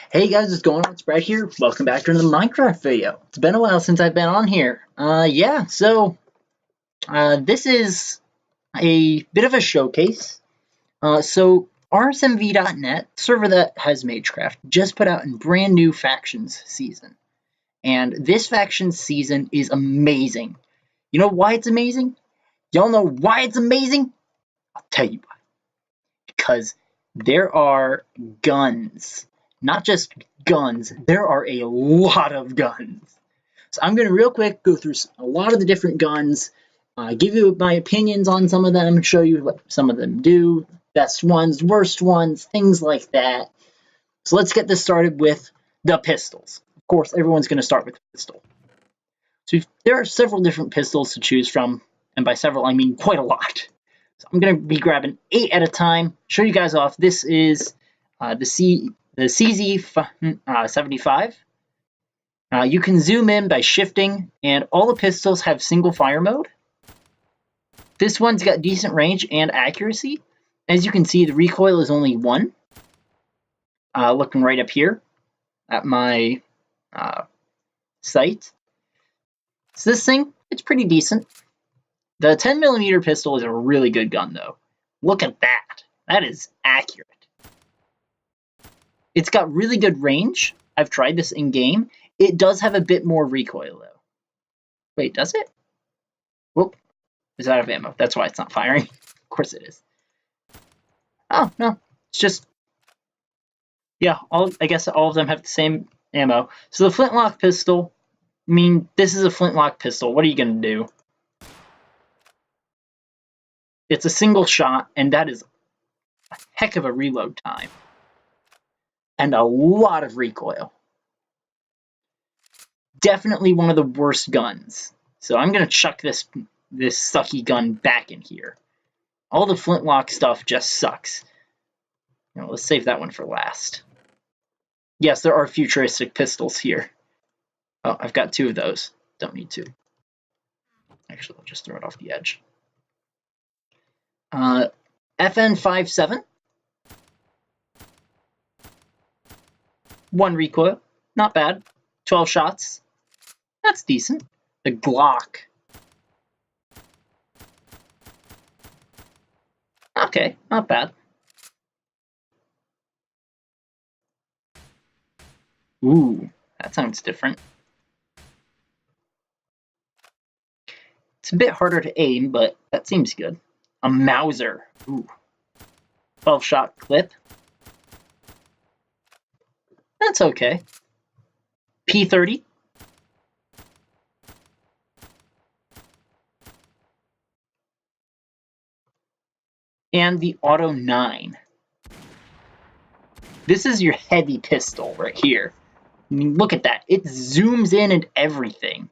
Hey guys, what's going on? It's Brad here. Welcome back to another Minecraft video. It's been a while since I've been on here. This is a bit of a showcase. RSMV.net, server that has Magecraft, just put out a brand new factions season. And this factions season is amazing. You know why it's amazing? Y'all know why it's amazing? I'll tell you why. Because there are guns. Not just guns, there are a lot of guns. So I'm going to real quick go through a lot of the different guns, give you my opinions on some of them, show you what some of them do, best ones, worst ones, things like that. So let's get this started with the pistols. Of course, everyone's going to start with a pistol. So there are several different pistols to choose from, and by several I mean quite a lot. So I'm going to be grabbing 8 at a time, show you guys off. This is the CZ75. You can zoom in by shifting, and all the pistols have single fire mode. This one's got decent range and accuracy. As you can see, the recoil is only 1. Looking right up here at my sight. So this thing, it's pretty decent. The 10mm pistol is a really good gun, though. Look at that. That is accurate. It's got really good range. I've tried this in-game. It does have a bit more recoil, though. Wait, does it? Whoop. It's out of ammo. That's why it's not firing. Of course it is. Oh, no. It's just... Yeah, I guess all of them have the same ammo. So the flintlock pistol... I mean, this is a flintlock pistol. What are you going to do? It's a single shot, and that is a heck of a reload time. And a lot of recoil. Definitely one of the worst guns. So I'm going to chuck this sucky gun back in here. All the flintlock stuff just sucks. Now, let's save that one for last. Yes, there are futuristic pistols here. Oh, I've got 2 of those. Don't need 2. Actually, I'll just throw it off the edge. FN57. 1 recoil. Not bad. 12 shots. That's decent. The Glock. Okay, not bad. Ooh, that sounds different. It's a bit harder to aim, but that seems good. A Mauser. Ooh. 12-shot clip. That's okay. P30. And the Auto 9. This is your heavy pistol right here. I mean, look at that. It zooms in and everything.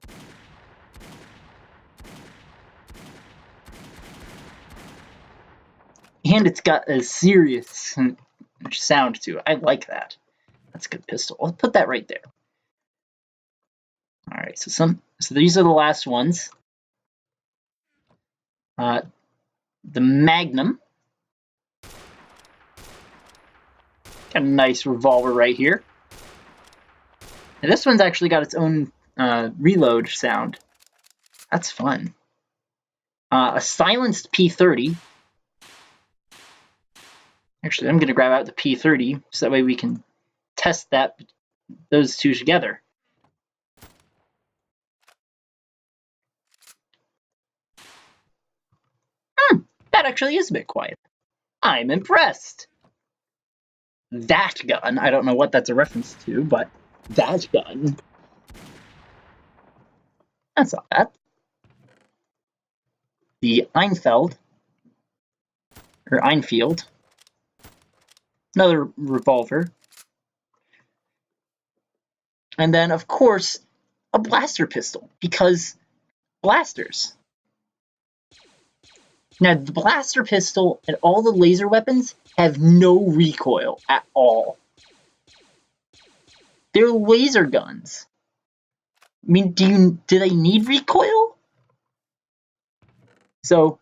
And it's got a serious sound to it. I like that. That's a good pistol. I'll put that right there. All right, so these are the last ones. The Magnum. Got a nice revolver right here. And this one's actually got its own reload sound. That's fun. A silenced P30. Actually, I'm going to grab out the P30 so that way we can test those two together. That actually is a bit quiet. I'm impressed. That gun, I don't know what that's a reference to, but that gun. That's not bad. The Einfield. Another revolver. And then, of course, a blaster pistol, because blasters. Now, the blaster pistol and all the laser weapons have no recoil at all. They're laser guns. I mean, do they need recoil? So,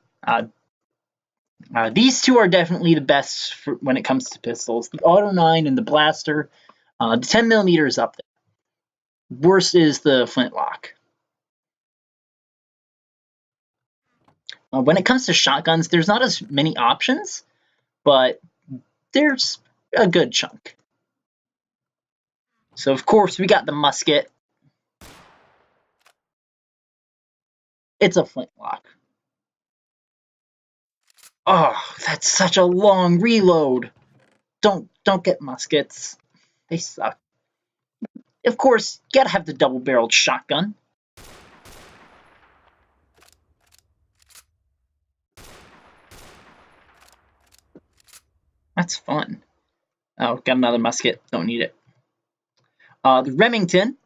these two are definitely the best when it comes to pistols. The Auto 9 and the blaster. The 10mm is up there. Worst is the flintlock. When it comes to shotguns, there's not as many options, but there's a good chunk. So, of course, we got the musket. It's a flintlock. Oh, that's such a long reload. Don't get muskets. They suck. Of course, you gotta have the double-barreled shotgun. That's fun. Oh, got another musket. Don't need it. The Remington.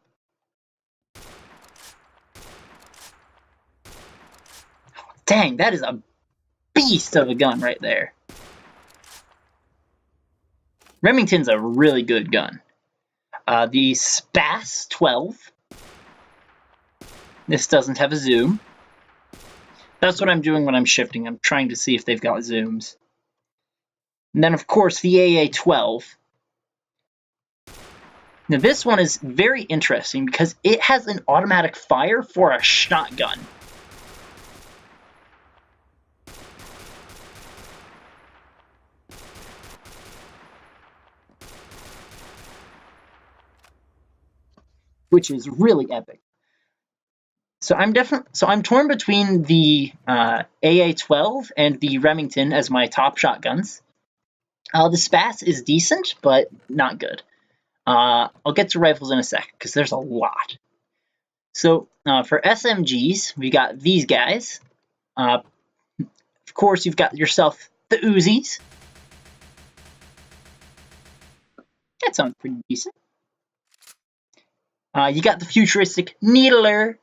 Dang, that is a beast of a gun right there. Remington's a really good gun. The Spas 12. This doesn't have a zoom. That's what I'm doing when I'm shifting. I'm trying to see if they've got zooms. And then, of course, the AA-12. Now, this one is very interesting because it has an automatic fire for a shotgun. Which is really epic. So I'm torn between the AA-12 and the Remington as my top shotguns. The Spas is decent, but not good. I'll get to rifles in a sec, because there's a lot. So, for SMGs, we got these guys. Of course, you've got yourself the Uzis. That sounds pretty decent. You got the futuristic Needler,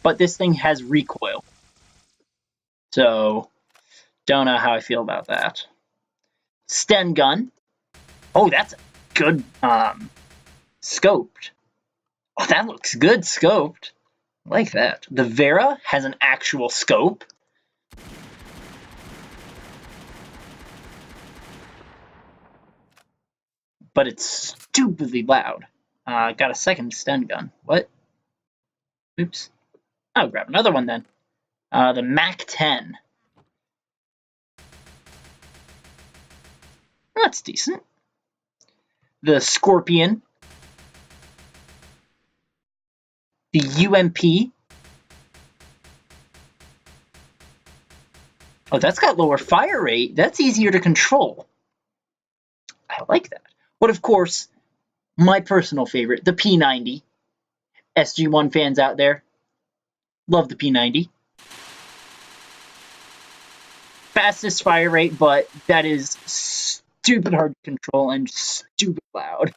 but this thing has recoil. So, don't know how I feel about that. Sten gun. Oh, that's good scoped. Oh, that looks good scoped. I like that. The Vera has an actual scope. But it's stupidly loud. Got a second Sten gun. What? Oops. I'll grab another one then. The MAC-10. That's decent. The Scorpion. The UMP. Oh, that's got lower fire rate. That's easier to control. I like that. But of course, my personal favorite, the P90. SG1 fans out there, love the P90. Fastest fire rate, but that is stupid hard to control and stupid loud.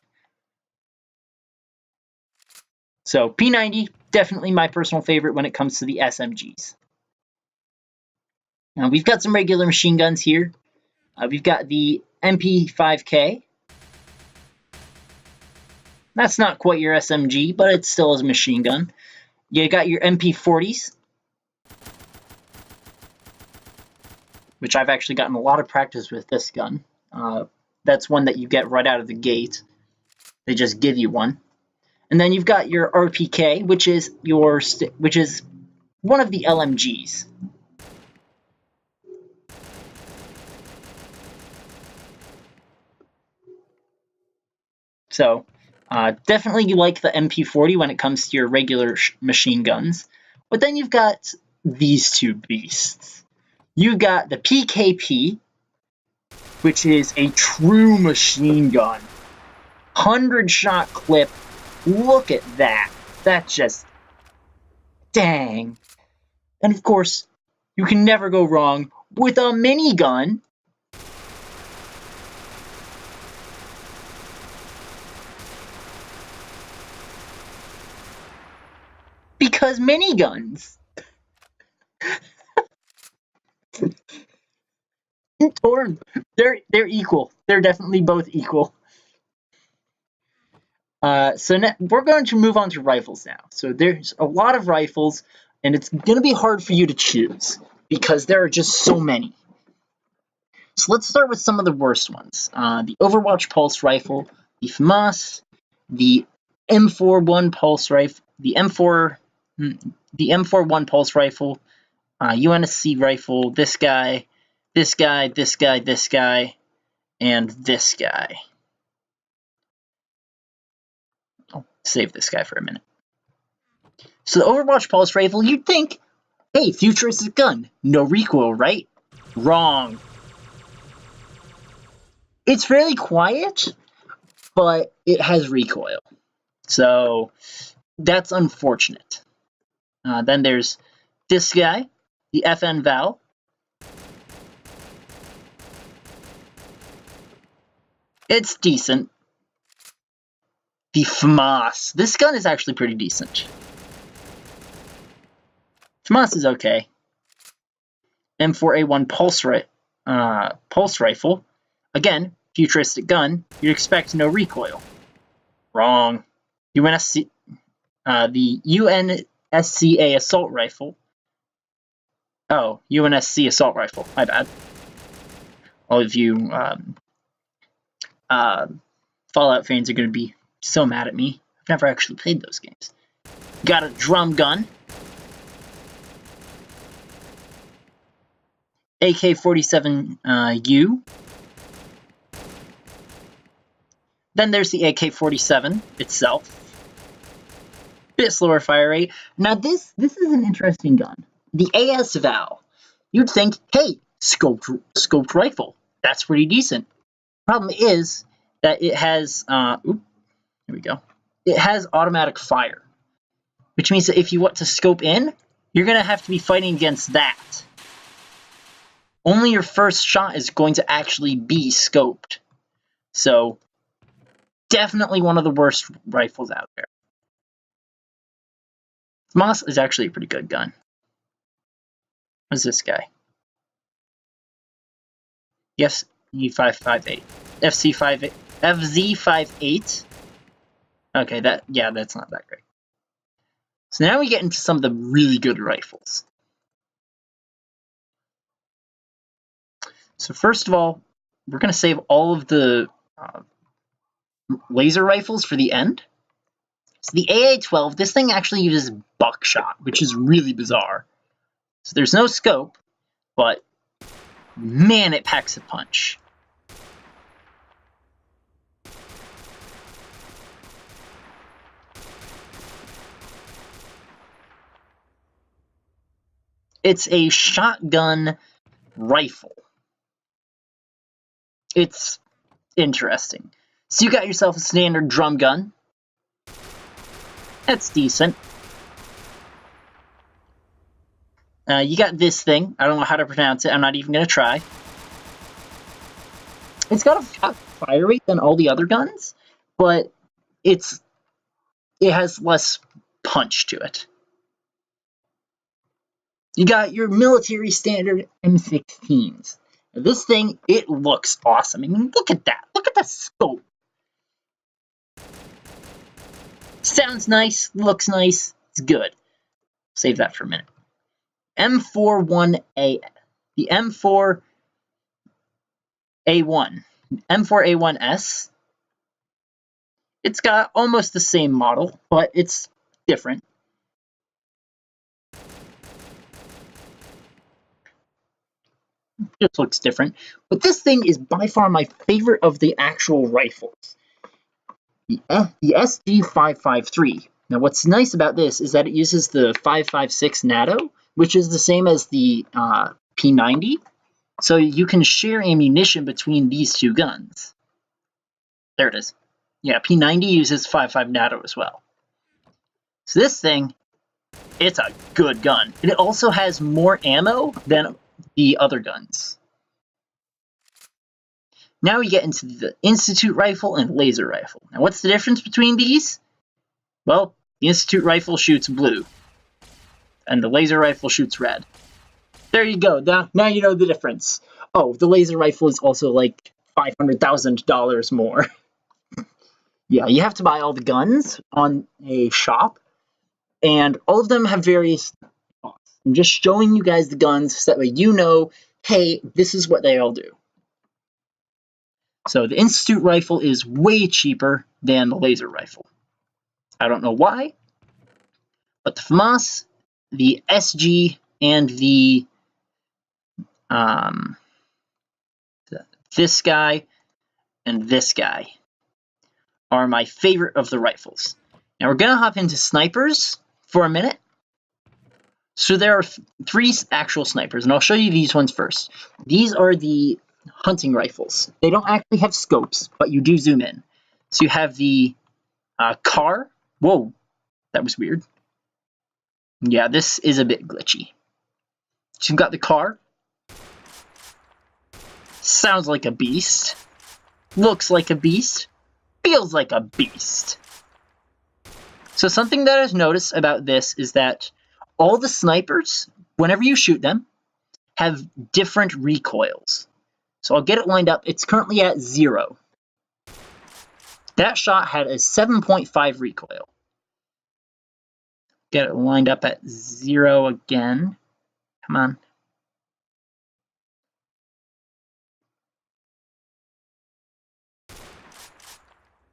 So P90, definitely my personal favorite when it comes to the SMGs. Now we've got some regular machine guns here. We've got the MP5K. That's not quite your SMG, but it still is a machine gun. You got your MP40s, which I've actually gotten a lot of practice with this gun. That's one that you get right out of the gate. They just give you one. And then you've got your RPK, which is one of the LMGs. So, definitely you like the MP40 when it comes to your regular machine guns. But then you've got these two beasts. You've got the PKP, which is a true machine gun. 100-shot clip. Look at that. That's just... dang. And of course, you can never go wrong with a minigun. Because miniguns. Torn. They're equal. They're definitely both equal. So we're going to move on to rifles now. So there's a lot of rifles, and it's going to be hard for you to choose because there are just so many. So let's start with some of the worst ones. The Overwatch Pulse Rifle, the FAMAS, the M41 pulse rifle, the M41 pulse rifle, UNSC rifle, this guy, this guy, this guy, this guy, and this guy. I'll save this guy for a minute. So the Overwatch pulse rifle, you'd think, hey, futuristic gun, no recoil, right? Wrong. It's fairly quiet, but it has recoil. So that's unfortunate. Then there's this guy, the FN Val. It's decent. The FAMAS. This gun is actually pretty decent. FAMAS is okay. M4A1 pulse rifle. Again, futuristic gun. You'd expect no recoil. Wrong. The UNSCA assault rifle. Oh, UNSC assault rifle. My bad. All of you Fallout fans are going to be so mad at me. I've never actually played those games. Got a drum gun. AK-47U. Then there's the AK-47 itself. Bit slower fire rate. Now this is an interesting gun. The AS Val. You'd think, hey, scoped rifle. That's pretty decent. Problem is that it has, here we go. It has automatic fire, which means that if you want to scope in, you're going to have to be fighting against that. Only your first shot is going to actually be scoped. So, definitely one of the worst rifles out there. Moss is actually a pretty good gun. What's this guy? Yes, E558. FZ58. Okay, that's not that great. So now we get into some of the really good rifles. So first of all, we're going to save all of the laser rifles for the end. So the AA-12, this thing actually uses buckshot, which is really bizarre. So there's no scope, but man, it packs a punch. It's a shotgun rifle. It's interesting. So you got yourself a standard drum gun. That's decent. You got this thing. I don't know how to pronounce it. I'm not even going to try. It's got a faster fire rate than all the other guns, but it has less punch to it. You got your military standard M16s. Now, this thing, it looks awesome. I mean, look at that. Look at the scope. Sounds nice, looks nice, it's good. Save that for a minute. M41A, the M4A1S. It's got almost the same model, but it's different. Just looks different. But this thing is by far my favorite of the actual rifles. The SG553. Now what's nice about this is that it uses the 5.56 NATO, which is the same as the P90. So you can share ammunition between these two guns. There it is. Yeah, P90 uses 5.5 NATO as well. So this thing, it's a good gun. And it also has more ammo than the other guns. Now we get into the Institute rifle and laser rifle. Now what's the difference between these? Well, the Institute rifle shoots blue, and the laser rifle shoots red. There you go. Now you know the difference. Oh, the laser rifle is also like $500,000 more. Yeah, you have to buy all the guns on a shop, and all of them have various costs. I'm just showing you guys the guns so that way you know, hey, this is what they all do. So the Institute rifle is way cheaper than the laser rifle. I don't know why, but the FAMAS, the SG, and this guy and this guy are my favorite of the rifles. Now we're gonna hop into snipers for a minute. So there are 3 actual snipers, and I'll show you these ones first. These are the hunting rifles. They don't actually have scopes, but you do zoom in. So you have the car. Whoa, that was weird. Yeah, this is a bit glitchy. So you've got the car. Sounds like a beast. Looks like a beast. Feels like a beast. So something that I've noticed about this is that all the snipers, whenever you shoot them, have different recoils. So I'll get it lined up. It's currently at 0. That shot had a 7.5 recoil. Get it lined up at 0 again. Come on.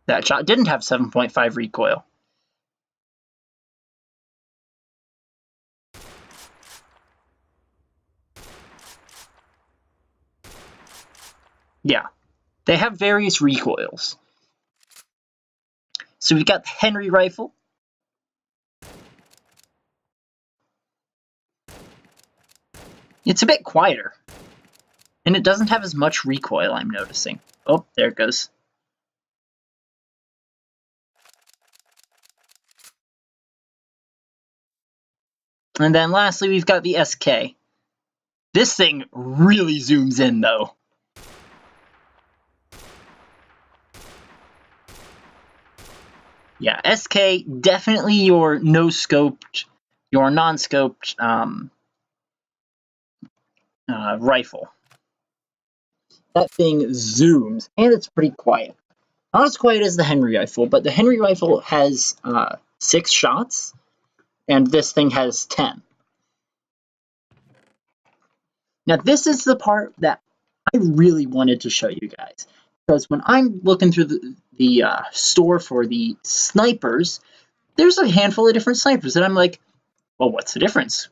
That shot didn't have 7.5 recoil. Yeah, they have various recoils. So we've got the Henry rifle. It's a bit quieter. And it doesn't have as much recoil, I'm noticing. Oh, there it goes. And then lastly, we've got the SK. This thing really zooms in, though. Yeah, SK, definitely your no-scoped, your non-scoped rifle. That thing zooms, and it's pretty quiet. Not as quiet as the Henry rifle, but the Henry rifle has 6 shots, and this thing has 10. Now, this is the part that I really wanted to show you guys, because when I'm looking through the store for the snipers, there's a handful of different snipers, and I'm like, well, what's the difference?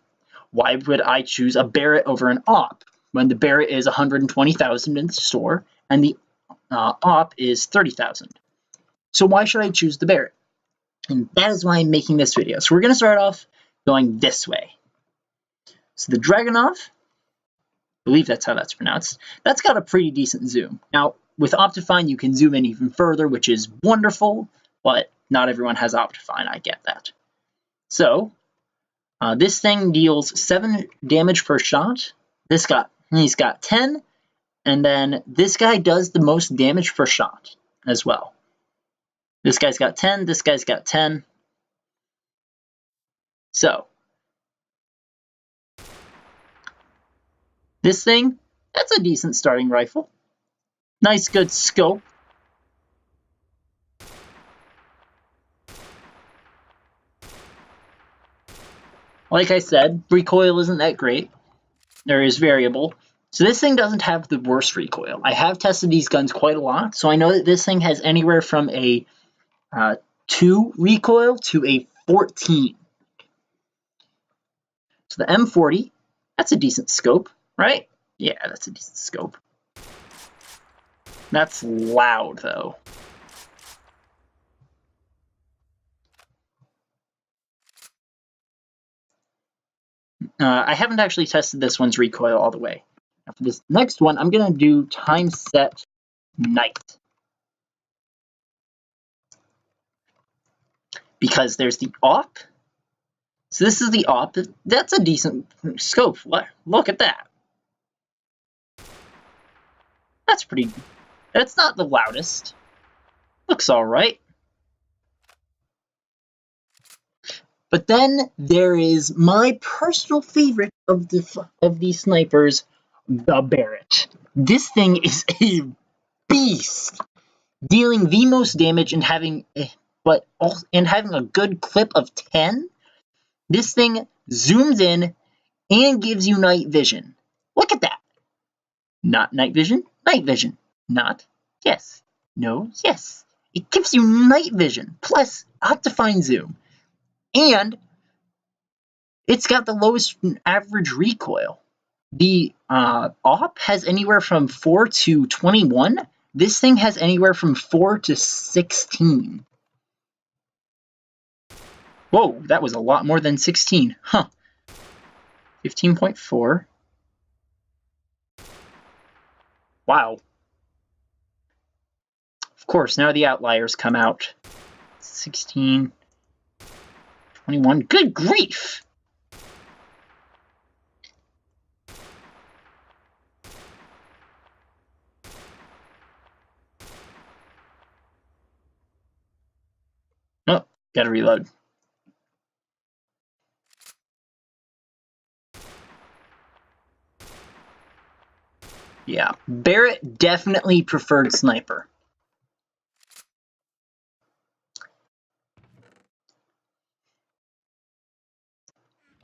Why would I choose a Barrett over an AWP when the Barrett is 120,000 in the store and the AWP is 30,000? So why should I choose the Barrett? And that is why I'm making this video. So we're going to start off going this way. So the Dragunov, I believe that's how that's pronounced, that's got a pretty decent zoom. Now, with Optifine, you can zoom in even further, which is wonderful, but not everyone has Optifine, I get that. So, this thing deals 7 damage per shot. He's got 10, and then this guy does the most damage per shot as well. This guy's got 10, this guy's got 10. So, this thing, that's a decent starting rifle. Nice, good scope. Like I said, recoil isn't that great. There is variable. So this thing doesn't have the worst recoil. I have tested these guns quite a lot, so I know that this thing has anywhere from a 2 recoil to a 14. So the M40, that's a decent scope, right? Yeah, that's a decent scope. That's loud, though. I haven't actually tested this one's recoil all the way. Now for this next one, I'm going to do time set night. Because there's the AWP. So this is the AWP. That's a decent scope. Look at that. That's pretty... That's not the loudest. Looks alright. But then there is my personal favorite of these snipers, the Barrett. This thing is a beast, dealing the most damage and having a good clip of 10. This thing zooms in and gives you night vision. Look at that. Not night vision, night vision. Not Yes. No. Yes. It gives you night vision, plus optifine zoom. And it's got the lowest average recoil. The op has anywhere from 4 to 21. This thing has anywhere from 4 to 16. Whoa, that was a lot more than 16. Huh. 15.4. Wow. Of course, now the outliers come out. 16. 21. Good grief! Oh, gotta reload. Yeah, Barrett definitely preferred sniper.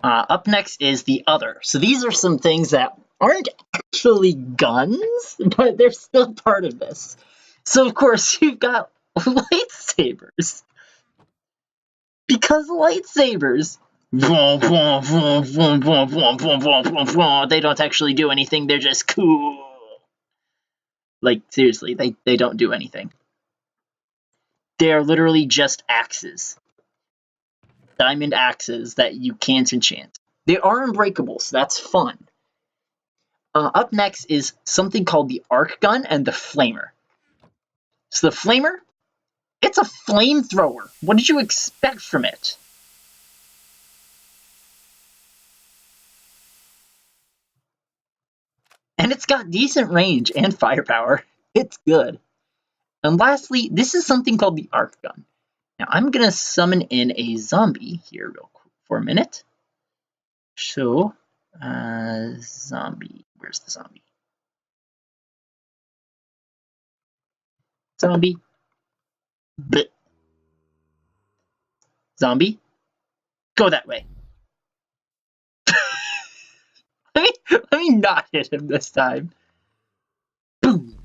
Up next is the other. So these are some things that aren't actually guns, but they're still part of this. So of course you've got lightsabers. Because lightsabers, they don't actually do anything, they're just cool. Like, seriously, they don't do anything. They are literally just axes. Diamond axes that you can't enchant. They are unbreakable, so that's fun. Up next is something called the arc gun and the flamer. So the flamer, it's a flamethrower. What did you expect from it? And it's got decent range and firepower. It's good. And lastly, this is something called the arc gun. Now I'm gonna summon in a zombie here real quick for a minute. So, zombie, where's the zombie? Zombie. Bleh. Zombie, go that way. Let me not hit him this time. Boom.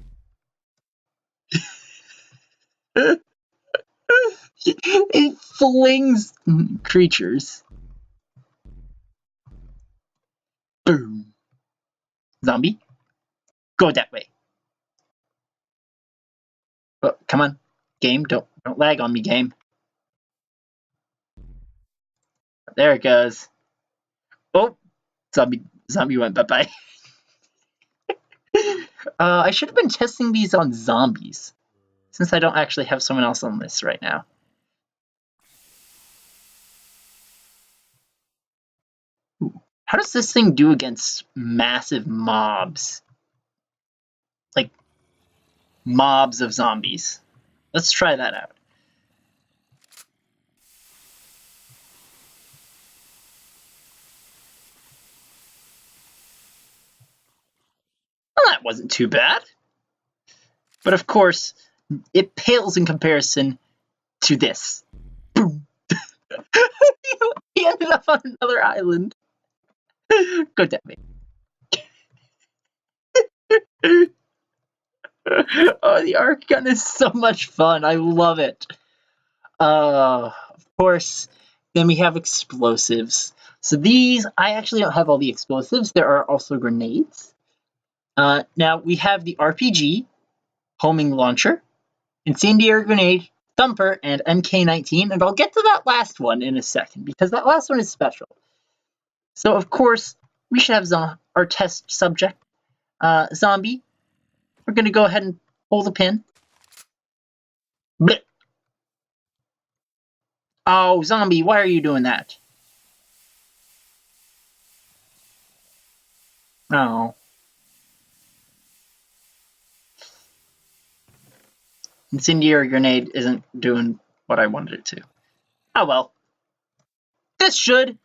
It flings creatures. Boom. Zombie, go that way. Oh, come on, game, don't lag on me, game. There it goes. Oh, zombie went bye-bye. I should have been testing these on zombies, since I don't actually have someone else on this right now. Ooh. How does this thing do against massive mobs? Like, mobs of zombies. Let's try that out. Well, that wasn't too bad. But of course, it pales in comparison to this. Boom. He ended up on another island. Go damn me. Oh, the arc gun is so much fun. I love it. Of course, then we have explosives. So these, I actually don't have all the explosives. There are also grenades. Now we have the RPG, homing launcher, incendiary grenade, thumper, and MK19, and I'll get to that last one in a second because that last one is special. So of course, we should have our test subject, zombie. We're gonna go ahead and pull the pin. Blech. Oh, zombie, why are you doing that? Oh. Incendiary grenade isn't doing what I wanted it to. Oh well. This should.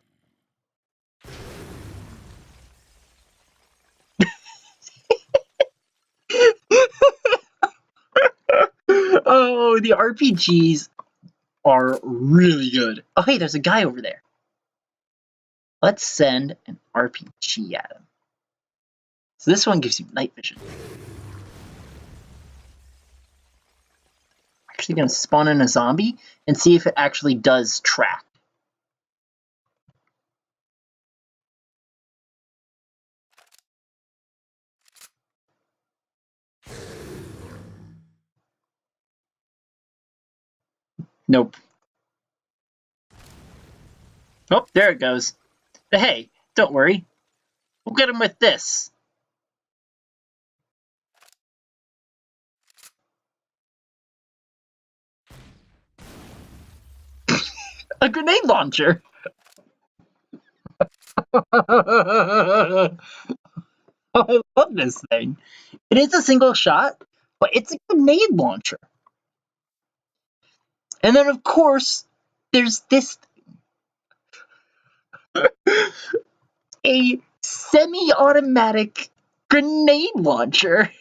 Oh, the RPGs are really good. Oh, hey, there's a guy over there. Let's send an RPG at him. So this one gives you night vision. actually going to spawn in a zombie and see if it actually does track. Nope. Oh, there it goes. But hey, don't worry. We'll get him with this. A grenade launcher. I love this thing. It is a single shot, but it's a grenade launcher. And then, of course, there's this a semi-automatic grenade launcher.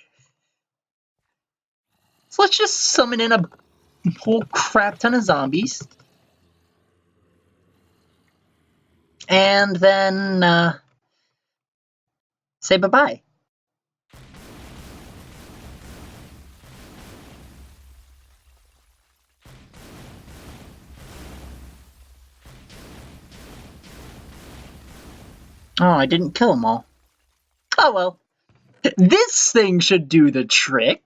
So let's just summon in a whole crap ton of zombies. And then say bye-bye. Oh, I didn't kill them all. Oh well. This thing should do the trick.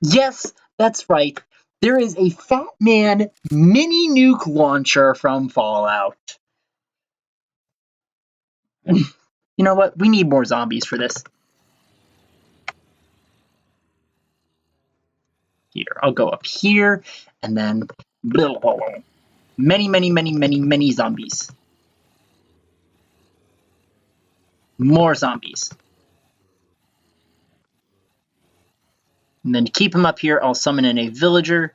Yes, that's right. There is a Fat Man mini nuke launcher from Fallout. You know what? We need more zombies for this. Here, I'll go up here, and then many zombies. More zombies. And then to keep them up here, I'll summon in a villager,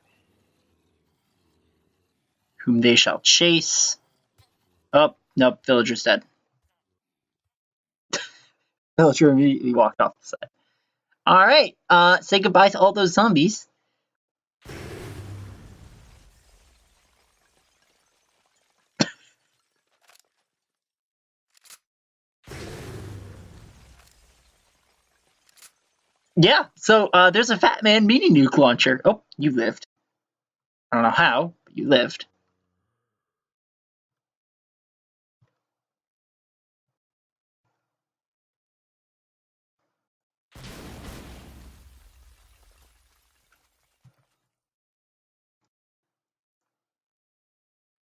whom they shall chase. Oh, nope, villager's dead. Villager immediately walked off the side. Alright, say goodbye to all those zombies. Yeah, so there's a Fat Man mini nuke launcher. Oh, you lived. I don't know how, but you lived.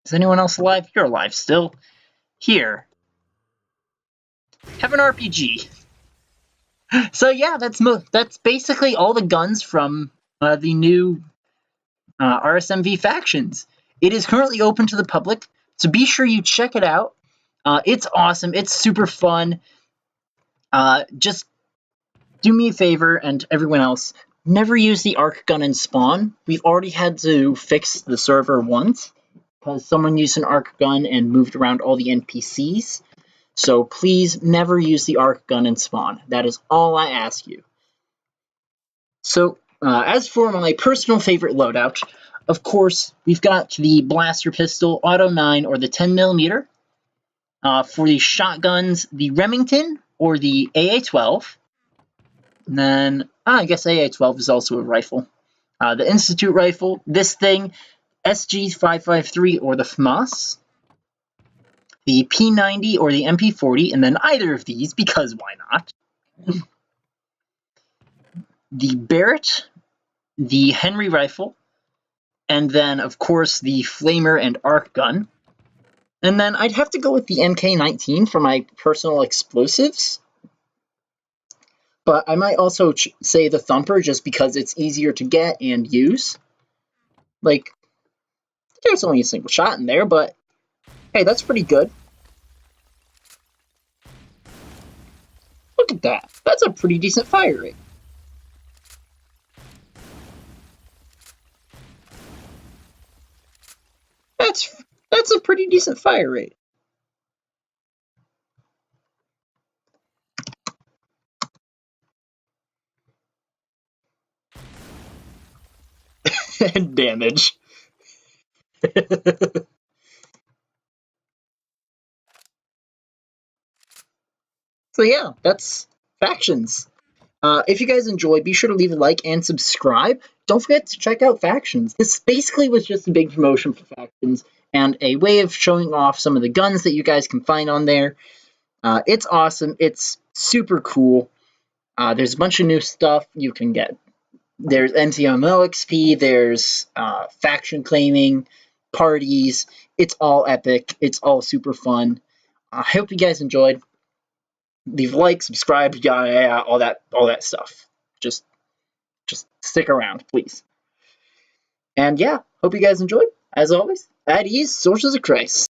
Is anyone else alive? You're alive still. Here. Have an RPG. So yeah, that's basically all the guns from the new RSMV factions. It is currently open to the public, so be sure you check it out. It's awesome. It's super fun. Just do me a favor and everyone else, never use the arc gun in spawn. We've already had to fix the server once because someone used an arc gun and moved around all the NPCs. So please never use the arc gun in spawn. That is all I ask you. So as for my personal favorite loadout, of course, we've got the blaster pistol, auto 9, or the 10mm. For the shotguns, the Remington or the AA-12. And then, I guess AA-12 is also a rifle. The Institute rifle, this thing, SG-553 or the FMAS. The P90 or the MP40, and then either of these, because why not? The Barrett, the Henry rifle, and then, of course, the Flamer and Arc gun. And then I'd have to go with the MK19 for my personal explosives. But I might also say the Thumper just because it's easier to get and use. Like, there's only a single shot in there, but hey, that's pretty good. Look at that. That's a pretty decent fire rate. That's a pretty decent fire rate. And damage. So yeah, that's factions. If you guys enjoy, be sure to leave a like and subscribe. don't forget to check out Factions. This basically was just a big promotion for Factions and a way of showing off some of the guns that you guys can find on there. It's awesome. It's super cool. There's a bunch of new stuff you can get. There's MCML XP, there's faction claiming, parties. It's all epic. It's all super fun. I hope you guys enjoyed. Leave a like, subscribe, yeah, all that stuff. Just stick around, please. And yeah, hope you guys enjoyed. As always, at ease, sources of Christ.